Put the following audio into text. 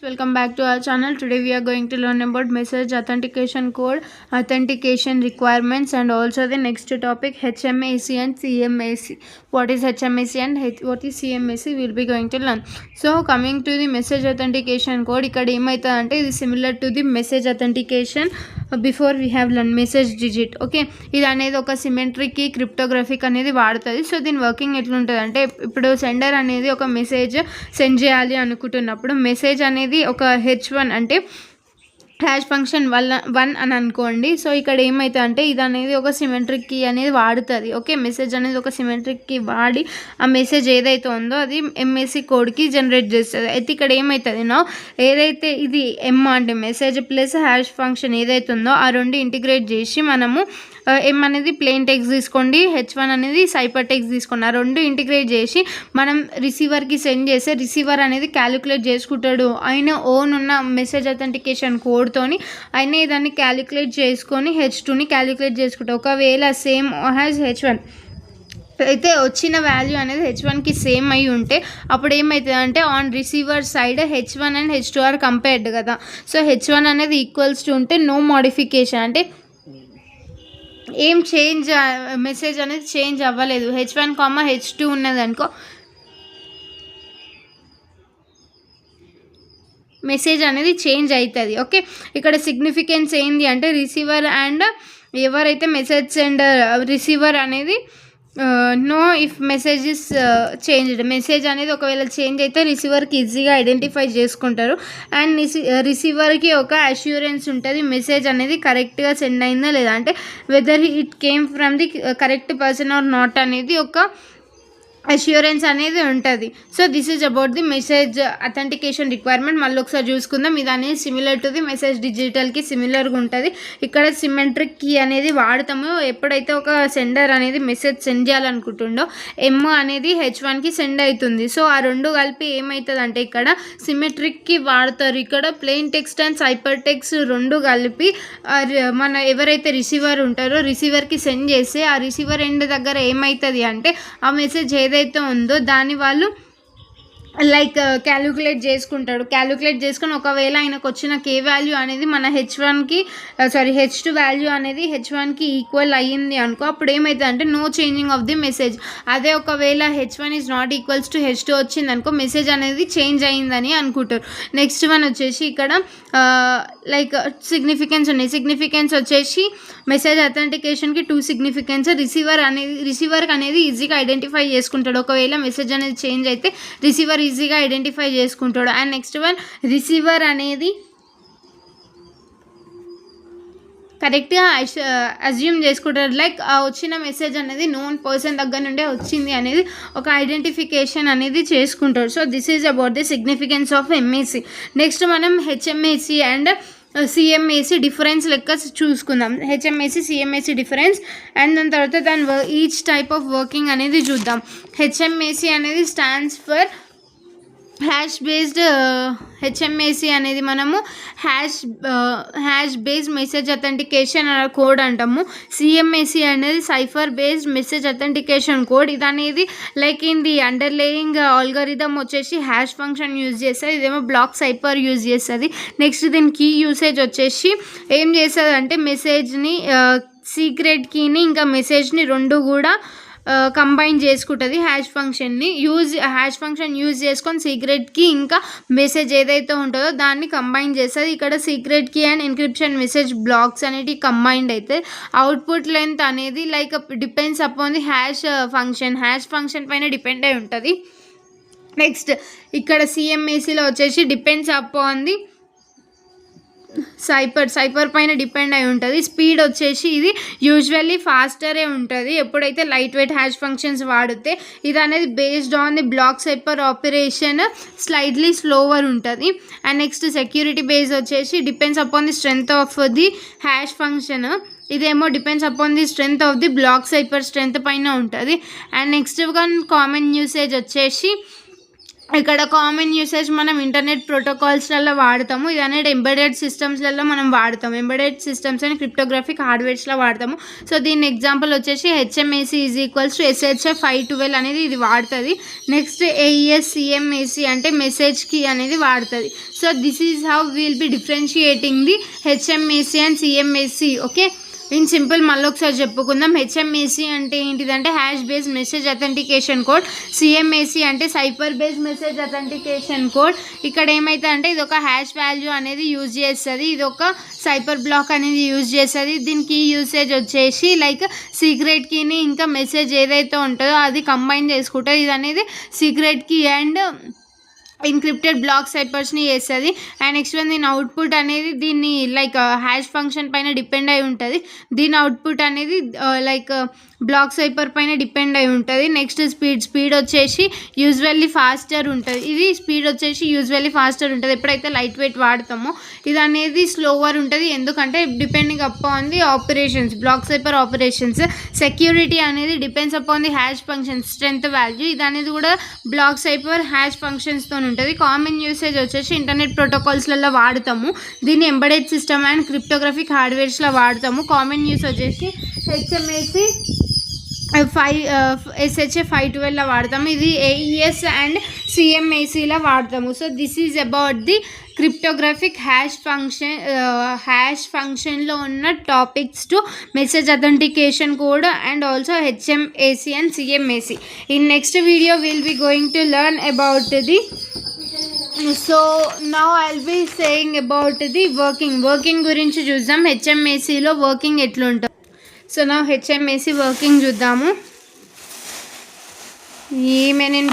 Welcome back to our channel. Today we are going to learn about message authentication code, authentication requirements, and also the next topic HMAC and CMAC. What is HMAC and what is CMAC we'll be going to learn. So coming to the message authentication code, ikkada emaitadante ఇది similar to the message authentication before we have learned message digit. Okay, ఇది అనేది ఒక symmetric key క్రిప్టోగ్రఫిక్ అనేది వాడుతుంది. So దీని working ఎట్లుంటుంది అంటే, ఇప్పుడు సెండర్ అనేది ఒక మెసేజ్ సెండ్ చేయాలి అనుకుంటున్నప్పుడు మెసేజ్ అనేది ఒక H1 అంటే హ్యాష్ ఫంక్షన్ 1 అని అనుకోండి. సో ఇక్కడ ఏమవుతుంది అంటే, ఇది అనేది ఒక సిమెట్రిక్ కీ అనేది వాడుతుంది. ఓకే, మెసేజ్ అనేది ఒక సిమెట్రిక్ కీ వాడి ఆ మెసేజ్ ఏదైతే ఉందో అది ఎంఎస్సి కోడ్కి జనరేట్ చేస్తుంది. అయితే ఇక్కడ ఏమవుతుంది ఏదైతే ఇది ఎమ్ అంటే మెసేజ్ ప్లస్ హ్యాష్ ఫంక్షన్ ఏదైతే ఉందో ఆ రెండు ఇంటిగ్రేట్ చేసి మనము ఎమ్ అనేది ప్లెయిన్ టెక్స్ట్ తీసుకోండి, H1 అనేది సైపర్ టెక్స్ట్ తీసుకోండి. ఆ రెండు ఇంటిగ్రేట్ చేసి మనం రిసీవర్కి సెండ్ చేస్తే రిసీవర్ అనేది క్యాలిక్యులేట్ చేసుకుంటాడు. ఆయన ఓన్ ఉన్న మెసేజ్ అథెంటికేషన్ కోడ్తోని ఆయన దాన్ని క్యాలిక్యులేట్ చేసుకొని H2ని క్యాలిక్యులేట్ చేసుకుంటాడు. ఒకవేళ సేమ్ హ్యాజ్ H1 అయితే వచ్చిన వాల్యూ అనేది H1కి సేమ్ అయి ఉంటే అప్పుడు ఏమవుతుంది అంటే, on receiver side H1 and H2 are compared కదా. సో H1 అనేది ఈక్వల్స్ టు ఉంటే నో మోడిఫికేషన్ అంటే ఏం చేంజ్, మెసేజ్ అనేది చేంజ్ అవ్వలేదు. H1, H2 ఉన్నది అనుకో, మెసేజ్ అనేది చేంజ్ అవుతుంది. ఓకే, ఇక్కడ సిగ్నిఫికెన్స్ ఏంది అంటే, రిసీవర్ అండ్ ఎవరైతే మెసేజ్ సెండర్ రిసీవర్ అనేది no if message is changed, message అనేది ఒకవేళ చేంజ్ అయితే రిసీవర్కి ఈజీగా ఐడెంటిఫై చేసుకుంటారు. అండ్ రిసీవర్కి ఒక అష్యూరెన్స్ ఉంటుంది మెసేజ్ అనేది కరెక్ట్గా సెండ్ అయిందా లేదా, అంటే whether it came from the correct person are not అనేది ఒక అష్యూరెన్స్ అనేది ఉంటుంది. So this is about the message authentication requirement. మళ్ళీ ఒకసారి చూసుకుందాం. ఇది అనేది సిమిలర్ టు ది మెసేజ్ డిజిటల్కి సిమిలర్గా ఉంటుంది. ఇక్కడ సిమెట్రిక్ కీ అనేది వాడతాము ఎప్పుడైతే ఒక సెండర్ అనేది మెసేజ్ సెండ్ చేయాలనుకుంటుండో ఎమ్ అనేది H1కి సెండ్ అవుతుంది. సో ఆ రెండు కలిపి ఏమవుతుంది అంటే, ఇక్కడ సిమెట్రిక్ కీ వాడతారు. ఇక్కడ plain text and cyper text రెండు కలిపి మన ఎవరైతే రిసీవర్ ఉంటారో రిసీవర్కి సెండ్ చేస్తే ఆ రిసీవర్ ఎండ్ దగ్గర ఏమవుతుంది అంటే, ఆ మెసేజ్ ఏదైతే ఉందో దాన్ని వాళ్ళు లైక్ క్యాలిక్యులేట్ చేసుకుంటాడు. క్యాలిక్యులేట్ చేసుకొని ఒకవేళ ఆయనకు వచ్చిన కే వాల్యూ అనేది మన H2 వాల్యూ అనేది H1కి ఈక్వల్ అయ్యింది అనుకో, అప్పుడు ఏమవుతుంది అంటే no changing of the message. అదే ఒకవేళ H1 is not equals to H2 వచ్చింది అనుకో, మెసేజ్ అనేది చేంజ్ అయ్యిందని అనుకుంటారు. నెక్స్ట్ వన్ వచ్చేసి ఇక్కడ లైక్ సిగ్నిఫికెన్స్ ఉన్నాయి. సిగ్నిఫికెన్స్ వచ్చేసి మెసేజ్ అథెంటికేషన్కి 2 సిగ్నిఫికెన్స్. రిసీవర్కి అనేది ఈజీగా ఐడెంటిఫై చేసుకుంటాడు. ఒకవేళ మెసేజ్ అనేది చేంజ్ అయితే రిసీవర్ ఈజీగా ఐడెంటిఫై చేసుకుంటాడు. అండ్ నెక్స్ట్ వన్, రిసీవర్ అనేది కరెక్ట్గా అజ్యూమ్ చేసుకుంటారు. లైక్ ఆ వచ్చిన మెసేజ్ అనేది నోన్ పర్సన్ దగ్గర నుండే వచ్చింది అనేది ఒక ఐడెంటిఫికేషన్ అనేది చేసుకుంటారు. So this is about the significance of MAC. Next మనం HMAC అండ్ CMAC డిఫరెన్స్ లెక్క చూసుకుందాం. HMAC CMAC డిఫరెన్స్ అండ్ దాని తర్వాత దాని ఈచ్ టైప్ ఆఫ్ వర్కింగ్ అనేది చూద్దాం. HMAC అనేది stands for hash based. HMAC అనేది మనము hash based message authentication code అంటాము. CMAC అనేది cipher based message authentication code. ఇది అనేది లైక్ ఇన్ ది అండర్లేయింగ్ ఆల్గరిథం వచ్చేసి హ్యాష్ ఫంక్షన్ యూజ్ చేస్తుంది, ఇదేమో బ్లాక్ సైఫర్ యూజ్ చేస్తుంది. నెక్స్ట్ దీని కీ యూసేజ్ వచ్చేసి ఏం చేస్తుంది అంటే, మెసేజ్ని సీక్రెట్ కీని ఇంకా మెసేజ్ని రెండు కూడా కంబైన్ చేసుకుంటుంది. హ్యాష్ ఫంక్షన్ యూజ్ చేసుకొని సీక్రెట్కి ఇంకా మెసేజ్ ఏదైతే ఉంటుందో దాన్ని కంబైన్ చేస్తుంది. ఇక్కడ secret key and encryption message blocks అనేవి కంబైన్డ్ అయితే అవుట్పుట్ లెంత్ అనేది like depends upon the hash function పైన డిపెండ్ అయి ఉంటుంది. ఇక్కడ CMACలో వచ్చేసి డిపెండ్స్ అపాన్ ది సైపర్ పైన డిపెండ్ అయి ఉంటుంది. స్పీడ్ వచ్చేసి ఇది యూజువల్లీ ఫాస్టరే ఉంటుంది ఎప్పుడైతే లైట్ వెయిట్ హ్యాష్ ఫంక్షన్స్ వాడితే. ఇది అనేది based on the block cipher operation slightly slower ఉంటుంది. అండ్ నెక్స్ట్ సెక్యూరిటీ బేస్ వచ్చేసి depends upon the strength of the hash function. ఇదేమో depends upon the strength of the block cipher strength పైన ఉంటుంది. And next common usage వచ్చేసి ఇక్కడ common usage మనం internet ప్రోటోకాల్స్లలో వాడతాము. ఇది అనేది ఎంబెడెడ్ సిస్టమ్స్లలో మనం వాడతాము. ఎంబెడెడ్ సిస్టమ్స్ అని క్రిప్టోగ్రాఫిక్ హార్డ్వేర్స్లో వాడతాము. సో దీని ఎగ్జాంపుల్ వచ్చేసి HMAC is equals to SHA 512 అనేది ఇది వాడుతుంది. నెక్స్ట్ AES CMAC అంటే మెసేజ్ కీ అనేది వాడుతుంది. So this is how will be differentiating the HMAC and CMAC. Okay, in simple మళ్ళీ ఒకసారి చెప్పుకుందాం. HMAC అంటే ఏంటిదంటే hash based message authentication code. CMAC అంటే cipher based message authentication code. ఇక్కడ ఏమైతే అంటే ఇది ఒక హ్యాష్ వాల్యూ అనేది యూజ్ చేస్తుంది, ఇది ఒక సైఫర్ బ్లాక్ అనేది యూజ్ చేస్తుంది. దీనికి యూసేజ్ వచ్చేసి లైక్ సీక్రెట్ కీని ఇంకా మెసేజ్ ఏదైతే ఉంటుందో అది కంబైన్ చేసుకుంటుంది. ఇది అనేది secret key and encrypted block సైపర్స్ని చేస్తుంది. అండ్ నెక్స్ట్ వన్ దీని అవుట్పుట్ అనేది దీన్ని లైక్ హ్యాష్ ఫంక్షన్ పైన డిపెండ్ అయి ఉంటుంది. దీని అవుట్పుట్ అనేది లైక్ బ్లాక్ సైపర్ పైన డిపెండ్ అయి ఉంటుంది. నెక్స్ట్ స్పీడ్ వచ్చేసి యూజువల్లీ ఫాస్టర్ ఉంటుంది. ఇది స్పీడ్ వచ్చేసి యూజువల్లీ ఫాస్టర్ ఉంటుంది. ఎప్పుడైతే లైట్ వెయిట్ వాడతామో ఇది అనేది స్లోవర్ ఉంటుంది, ఎందుకంటే depending upon the operations, block cipher operations. Security అనేది depends upon the hash function strength value. ఇది అనేది కూడా బ్లాక్ సైపర్ హ్యాష్ ఫంక్షన్స్తో ఉంటుంది. కామన్ యూసేజ్ వచ్చేసి ఇంటర్నెట్ ప్రోటోకాల్స్లలో వాడతాము. దీన్ని ఎంబెడెడ్ సిస్టమ్ అండ్ క్రిప్టోగ్రాఫిక్ హార్డ్వేర్స్లో వాడతాము. కామన్ యూస్ వచ్చేసి HMAC SHA 512లో వాడతాము. ఇది AES అండ్ CMACలో వాడతాము. So this is about the cryptographic hash ఫంక్షన్లో ఉన్న topics to message authentication code and also HMAC and CMAC. In next video will be going to learn about the so now I'll be saying about the working గురించి చూద్దాం. HMACలో working ఎట్లుంటుంది. So నా HMAC working చూద్దాము. ఈమె నేను